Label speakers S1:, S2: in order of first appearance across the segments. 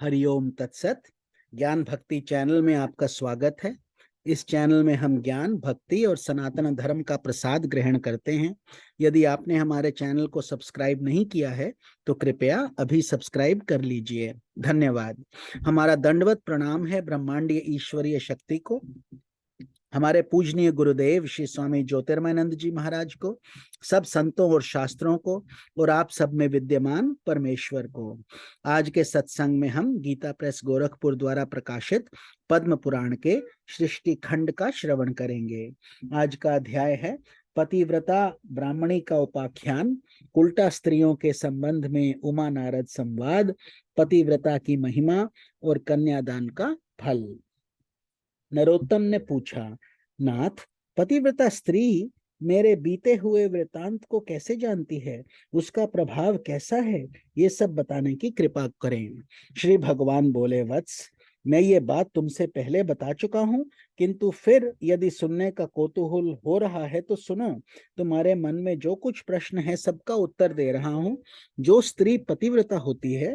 S1: हरिओम तत्सत। ज्ञान भक्ति चैनल में आपका स्वागत है। इस चैनल में हम ज्ञान भक्ति और सनातन धर्म का प्रसाद ग्रहण करते हैं। यदि आपने हमारे चैनल को सब्सक्राइब नहीं किया है तो कृपया अभी सब्सक्राइब कर लीजिए। धन्यवाद। हमारा दंडवत प्रणाम है ब्रह्मांडीय ईश्वरीय शक्ति को, हमारे पूजनीय गुरुदेव श्री स्वामी ज्योतिर्मयानंद जी महाराज को, सब संतों और शास्त्रों को, और आप सब में विद्यमान परमेश्वर को। आज के सत्संग में हम गीता प्रेस गोरखपुर द्वारा प्रकाशित पद्म पुराण के सृष्टि खंड का श्रवण करेंगे। आज का अध्याय है पतिव्रता ब्राह्मणी का उपाख्यान, उल्टा स्त्रियों के संबंध में उमा नारद संवाद, पतिव्रता की महिमा और कन्यादान का फल। नरोत्तम ने पूछा, नाथ, पतिव्रता स्त्री मेरे बीते हुए वृतांत को कैसे जानती है? उसका प्रभाव कैसा है? ये सब बताने की कृपा करें। श्री भगवान बोले, वत्स, मैं ये बात तुमसे पहले बता चुका हूँ, किंतु फिर यदि सुनने का कौतूहल हो रहा है तो सुनो। तुम्हारे मन में जो कुछ प्रश्न है सबका उत्तर दे रहा हूँ। जो स्त्री पतिव्रता होती है,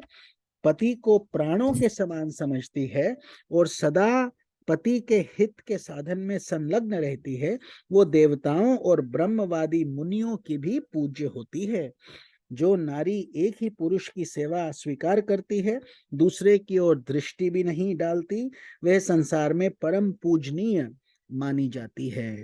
S1: पति को प्राणों के समान समझती है और सदा पति के हित के साधन में संलग्न रहती है, वो देवताओं और ब्रह्मवादी मुनियों की भी पूज्य होती है। जो नारी एक ही पुरुष की सेवा स्वीकार करती है, दूसरे की ओर दृष्टि भी नहीं डालती, वह संसार में परम पूजनीय मानी जाती है।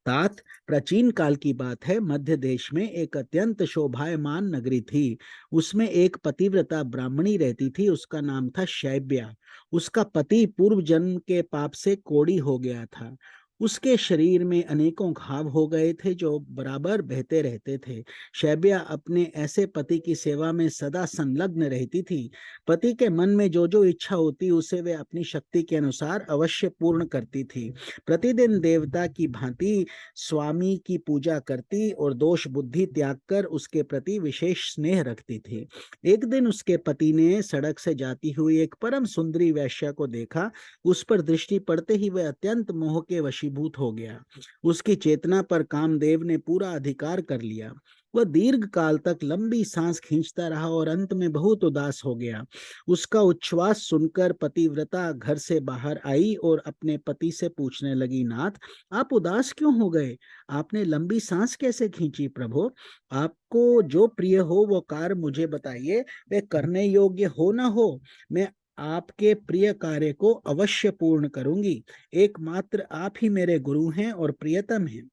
S1: तात, प्राचीन काल की बात है। मध्य देश में एक अत्यंत शोभायमान नगरी थी। उसमें एक पतिव्रता ब्राह्मणी रहती थी। उसका नाम था शैब्या। उसका पति पूर्व जन्म के पाप से कोढ़ी हो गया था। उसके शरीर में अनेकों घाव हो गए थे जो बराबर बहते रहते थे। शैब्या अपने ऐसे पति की सेवा में सदा संलग्न रहती थी। पति के मन में जो जो इच्छा होती उसे वे अपनी शक्ति के अनुसार अवश्य पूर्ण करती थी। प्रतिदिन देवता की भांति स्वामी की पूजा करती और दोष बुद्धि त्याग कर उसके प्रति विशेष स्नेह रखती थी। एक दिन उसके पति ने सड़क से जाती हुई एक परम सुंदरी वैश्या को देखा। उस पर दृष्टि पड़ते ही वह अत्यंत मोह के वशीभूत हो गया। उसकी चेतना पर कामदेव ने पूरा अधिकार कर लिया। वह दीर्घ काल तक लंबी सांस खींचता रहा और अंत में बहुत उदास हो गया। उसका उच्छ्वास सुनकर पतिव्रता घर से बाहर आई और अपने पति से पूछने लगी, नाथ, आप उदास क्यों हो गए? आपने लंबी सांस कैसे खींची? प्रभु, आपको जो प्रिय हो वो कार्य मुझे बताइए। वे करने योग्य हो ना हो, मैं आपके प्रिय कार्य को अवश्य पूर्ण करूंगी। एकमात्र आप ही मेरे गुरु हैं और प्रियतम हैं।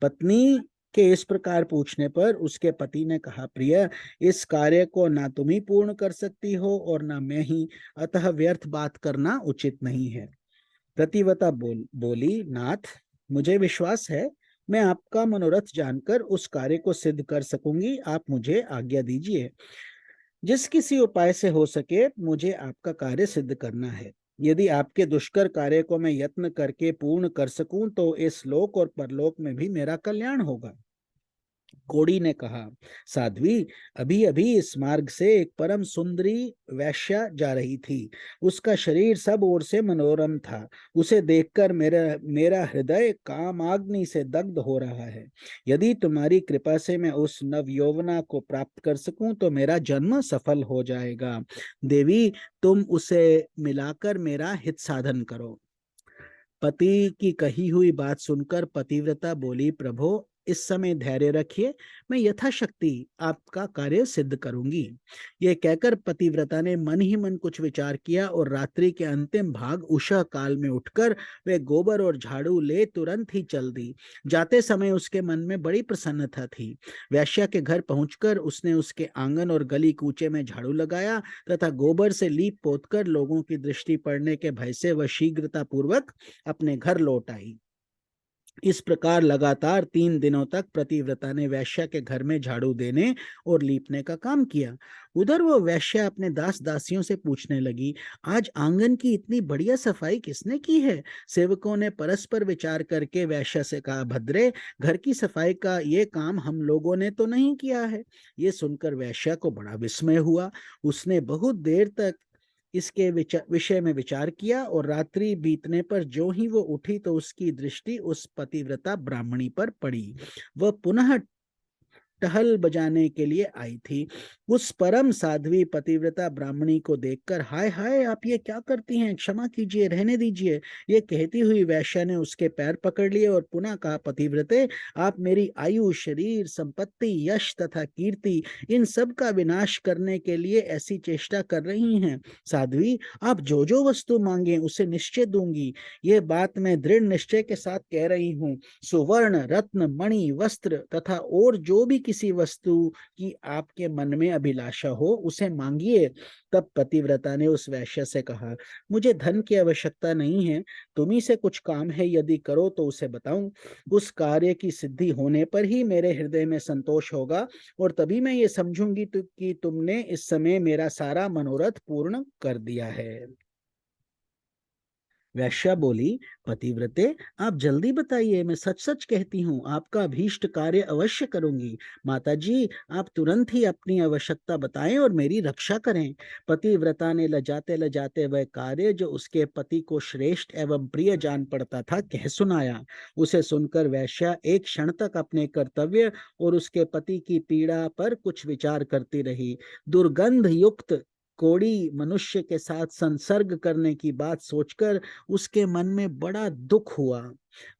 S1: पत्नी के इस प्रकार पूछने पर उसके पति ने कहा, प्रिय, इस कार्य को ना तुम ही पूर्ण कर सकती हो और ना मैं ही, अतः व्यर्थ बात करना उचित नहीं है। प्रतिव्रता बोली, नाथ, मुझे विश्वास है मैं आपका मनोरथ जानकर उस कार्य को सिद्ध कर सकूंगी। आप मुझे आज्ञा दीजिए। जिस किसी उपाय से हो सके मुझे आपका कार्य सिद्ध करना है। यदि आपके दुष्कर कार्य को मैं यत्न करके पूर्ण कर सकूं तो इस लोक और परलोक में भी मेरा कल्याण होगा। कोड़ी ने कहा, साध्वी, अभी अभी इस मार्ग से एक परम सुंदरी वैश्या जा रही थी। उसका शरीर सब ओर से मनोरम था। उसे देखकर मेरा मेरा हृदय कामाग्नि से दग्ध हो रहा है। यदि तुम्हारी कृपा से मैं उस नवयौवना को प्राप्त कर सकूं तो मेरा जन्म सफल हो जाएगा। देवी, तुम उसे मिलाकर मेरा हित साधन करो। पति की कही हुई बात सुनकर पतिव्रता बोली, प्रभु, इस समय धैर्य रखिए, मैं यथाशक्ति आपका कार्य सिद्ध करूंगी। ये कहकर पतिव्रता ने मन ही मन कुछ विचार किया और रात्रि के अंतिम भाग उषा काल में उठकर वे गोबर और झाड़ू ले तुरंत ही चल दी। जाते समय उसके मन में बड़ी प्रसन्नता थी। वैश्या के घर पहुंचकर उसने उसके आंगन और गली कूचे में झाड़ू लगाया तथा गोबर से लीप पोतकर लोगों की दृष्टि पड़ने के भय से वह शीघ्रता पूर्वक अपने घर लौट आई। इस प्रकार लगातार 3 दिनों तक प्रतिव्रता ने वैश्या के घर में झाड़ू देने और लीपने का काम किया। उधर वो वैश्या अपने दास दासियों से पूछने लगी, आज आंगन की इतनी बढ़िया सफाई किसने की है? सेवकों ने परस्पर विचार करके वैश्या से कहा, भद्रे, घर की सफाई का ये काम हम लोगों ने तो नहीं किया है। ये सुनकर वैश्या को बड़ा विस्मय हुआ। उसने बहुत देर तक इसके विषय में विचार किया और रात्रि बीतने पर जो ही वो उठी तो उसकी दृष्टि उस पतिव्रता ब्राह्मणी पर पड़ी। वह पुनः टहल बजाने के लिए आई थी। उस परम साध्वी पतिव्रता ब्राह्मणी को देखकर, हाय हाय, आप ये क्या करती हैं, क्षमा कीजिए, रहने दीजिए, ये कहती हुई वैश्या ने उसके पैर पकड़ लिए और पुनः कहा, पतिव्रते, आप मेरी आयु, शरीर, संपत्ति, यश तथा कीर्ति, इन सब का विनाश करने के लिए ऐसी चेष्टा कर रही हैं। साध्वी, आप जो जो वस्तु मांगे उसे निश्चय दूंगी। ये बात मैं दृढ़ निश्चय के साथ कह रही हूँ। सुवर्ण, रत्न, मणि, वस्त्र तथा और जो भी किसी वस्तु की आपके मन में अभिलाषा हो उसे मांगिए। तब पतिव्रता ने उस वैश्य से कहा, मुझे धन की आवश्यकता नहीं है, तुम्ही से कुछ काम है, यदि करो तो उसे बताऊं। उस कार्य की सिद्धि होने पर ही मेरे हृदय में संतोष होगा और तभी मैं ये समझूंगी कि तुमने इस समय मेरा सारा मनोरथ पूर्ण कर दिया है। वैश्या बोली, पतिव्रते, आप जल्दी बताइए, मैं सच सच कहती हूँ, आपका अभीष्ट कार्य अवश्य करूंगी। माता जी, आप तुरंत ही अपनी आवश्यकता बताएं और मेरी रक्षा करें। पतिव्रता ने लजाते लजाते वह कार्य जो उसके पति को श्रेष्ठ एवं प्रिय जान पड़ता था कह सुनाया। उसे सुनकर वैश्या एक क्षण तक अपने कर्तव्य और उसके पति की पीड़ा पर कुछ विचार करती रही। दुर्गंध युक्त कोड़ी मनुष्य के साथ संसर्ग करने की बात सोचकर उसके मन में बड़ा दुख हुआ।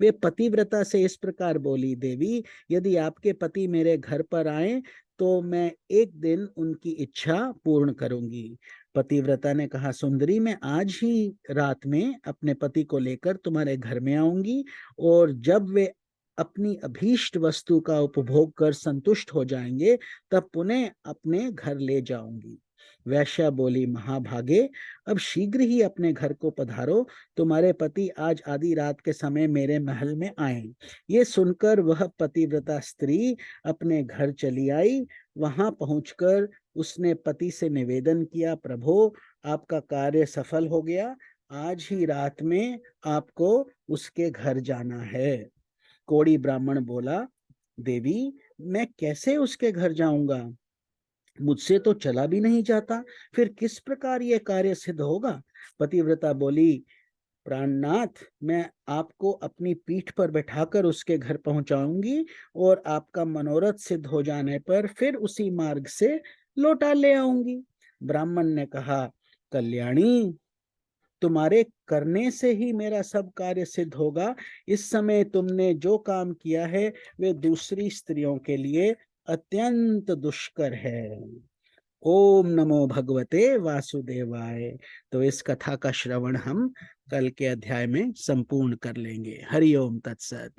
S1: वे पतिव्रता से इस प्रकार बोली, देवी, यदि आपके पति मेरे घर पर आए तो मैं एक दिन उनकी इच्छा पूर्ण करूंगी। पतिव्रता ने कहा, सुंदरी, मैं आज ही रात में अपने पति को लेकर तुम्हारे घर में आऊंगी और जब वे अपनी अभीष्ट वस्तु का उपभोग कर संतुष्ट हो जाएंगे तब पुनः अपने घर ले जाऊंगी। वैश्या बोली, महाभागे, अब शीघ्र ही अपने घर को पधारो, तुम्हारे पति आज आधी रात के समय मेरे महल में आए। ये सुनकर वह पतिव्रता स्त्री अपने घर चली आई। वहां पहुंचकर उसने पति से निवेदन किया, प्रभु, आपका कार्य सफल हो गया, आज ही रात में आपको उसके घर जाना है। कोड़ी ब्राह्मण बोला, देवी, मैं कैसे उसके घर जाऊंगा, मुझसे तो चला भी नहीं जाता, फिर किस प्रकार यह कार्य सिद्ध होगा। पतिव्रता बोली, प्राणनाथ, मैं आपको अपनी पीठ पर बैठाकर उसके घर पहुंचाऊंगी और आपका मनोरथ सिद्ध हो जाने पर फिर उसी मार्ग से लौटा ले आऊंगी। ब्राह्मण ने कहा, कल्याणी, तुम्हारे करने से ही मेरा सब कार्य सिद्ध होगा। इस समय तुमने जो काम किया है वे दूसरी स्त्रियों के लिए अत्यंत दुष्कर है। ओम नमो भगवते वासुदेवाय। तो इस कथा का श्रवण हम कल के अध्याय में संपूर्ण कर लेंगे। हरि ओम तत्सत।